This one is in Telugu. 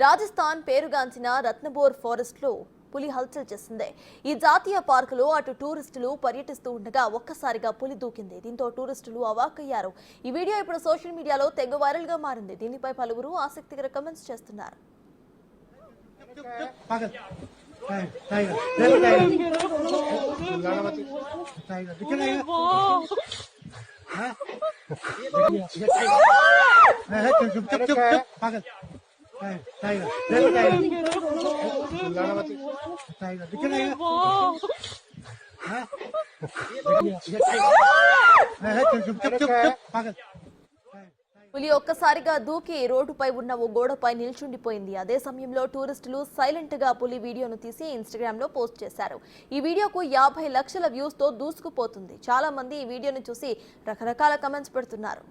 రాజస్థాన్ పేరుగాంచిన రత్నబోర్ ఫారెస్ట్ లో పులి హల్చల్ చేసింది. ఈ జాతీయ పార్కులో అటు టూరిస్టులు పర్యటిస్తూ ఉండగా ఒక్కసారిగా పులి దూకింది. దీంతో టూరిస్టులు అవాక్కయ్యారు. ఈ వీడియో ఇప్పుడు సోషల్ మీడియాలో తెగ వైరల్ గా మారింది. దీనిపై పలువురు ఆసక్తికర కామెంట్స్ చేస్తున్నారు. పులి ఒక్కసారిగా దూకి రోడ్డుపై ఉన్న ఓ గోడపై నిల్చుండిపోయింది. అదే సమయంలో టూరిస్టులు సైలెంట్ గా పులి వీడియోను తీసి ఇన్స్టాగ్రామ్ లో పోస్ట్ చేశారు. ఈ వీడియోకు 50 లక్షల వ్యూస్ తో దూసుకుపోతుంది. చాలా మంది ఈ వీడియోను చూసి రకరకాల కామెంట్స్ పెడుతున్నారు.